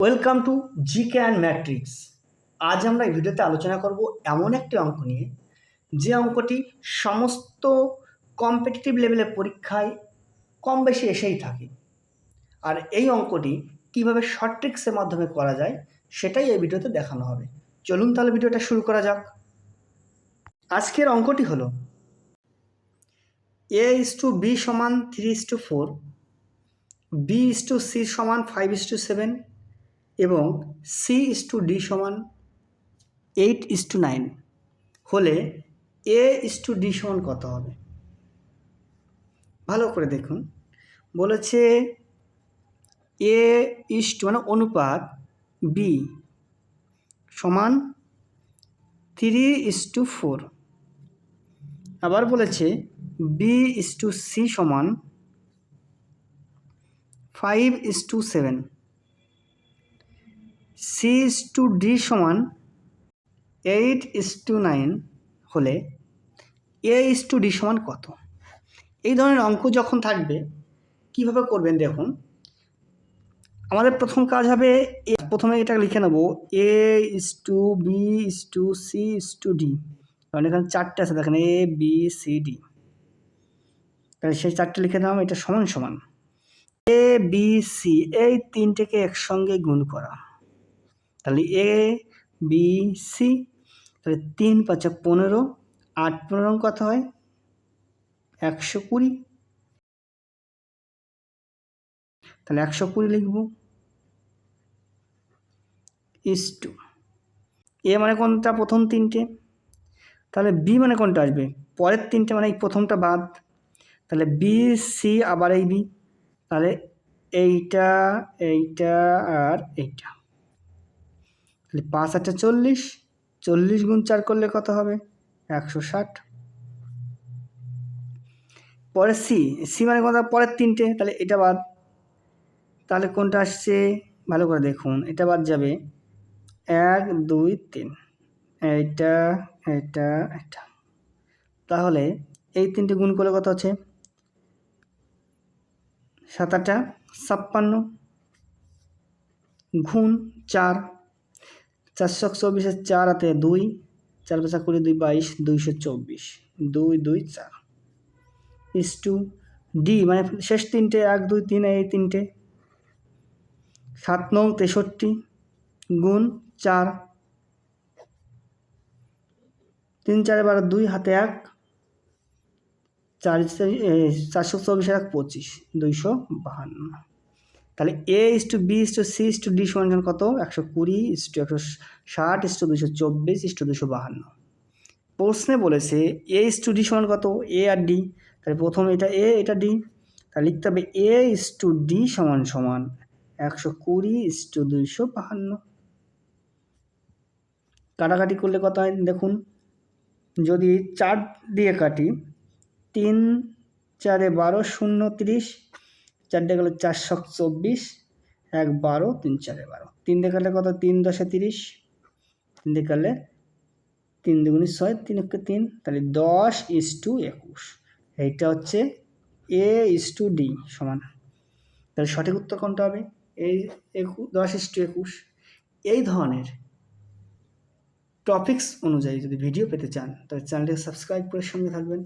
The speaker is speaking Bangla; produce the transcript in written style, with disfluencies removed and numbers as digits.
Welcome to GK and matrix. আজ আমরা এই ভিডিওতে আলোচনা করব এমন একটি অঙ্ক নিয়ে যে অঙ্কটি সমস্ত কম্পিটিটিভ লেভেলের পরীক্ষায় কম বেশি এসেই থাকে। আর এই অঙ্কটি কীভাবে শর্ট ট্রিক্সের মাধ্যমে করা যায় সেটাই এই ভিডিওতে দেখানো হবে। চলুন তাহলে ভিডিওটা শুরু করা যাক। আজকের অঙ্কটি হলো a:b সমান 3:4, b:c সমান 5:7 এবং c:d সমান 8:9 হলে a:d সমান কত হবে? ভালো করে দেখুন, বলেছে a মানে অনুপাত b সমান 3:4, আবার বলেছে b:c সমান 5:7, c:d সমান 8:9 হলে a:d সমান কত? এই ধরনের অঙ্ক যখন থাকবে কিভাবে করবেন দেখুন। আমাদের প্রথম কাজ হবে, প্রথমে এটা লিখে নেব a:b:c:d, কারণ এখানে চারটে আছে দেখেন a b c d, তাহলে সেই চারটে লিখে দিলাম। এটা সমান সমান a b c, এই তিনটেকে একসঙ্গে গুণ করা, তাহলে a b c, তাহলে 3 × 5 = 15, 8 15 কত হয়? 120, তাহলে 120 লিখব। ইস্টু এ মানে কোনটা? প্রথম তিনটে। তাহলে বি মানে কোনটা আসবে? পরের তিনটে, মানে এই প্রথমটা বাদ। তাহলে বি সি আবার এই বি, তাহলে এইটা এইটা আর এইটা, তাহলে 5 × 8 = 40, 40 × 4 করলে কত হবে? 160। পরে সি মানে কোনটা? পরের তিনটে, তাহলে এটা বাদ। তাহলে কোনটা আসছে? ভালো করে দেখুন, এটা বাদ যাবে। 1 2 3, এইটা এটা এটা, তাহলে এই তিনটে গুণ করলে কত আছে? 7 × 8 = 56 গুণ 4, 424, 4 হাতে 2, 4 × 5 = 20, 2 22, 224, 2 2 4 ইস্টু ডি মানে শেষ তিনটে 1 2 3, এই তিনটে। 7 9 63 গুণ 4, 3 4 12, 2 হাতে 1, 4 424 1 25, 252। তাহলে a:b:c:d সমান কত? 120, 160, 224, 252। প্রশ্নে বলেছে a:d সমান কত? a আর d, তাহলে প্রথম এটা a এটা d, তাহলে লিখতে হবে a:d সমান 120 = 252। কাটাকাটি করলে কত হয় দেখুন, যদি 4 দিয়ে কাটি, 3 4 12, 0 30, 4 দিয়ে গেল 4 24, 1 12, 3 4 12, 3 দিয়ে কাটলে কত? 3 10 30, 3 দিয়ে কাটলে 3 2 6, 3 1 3, তাহলে 10:21। এইটা হচ্ছে a:d সমান। তাহলে সঠিক উত্তর কোনটা হবে? এই 10:21। এই ধরনের টপিকস অনুযায়ী যদি ভিডিও পেতে চান তাহলে চ্যানেলটিকে সাবস্ক্রাইব করে সঙ্গে থাকবেন।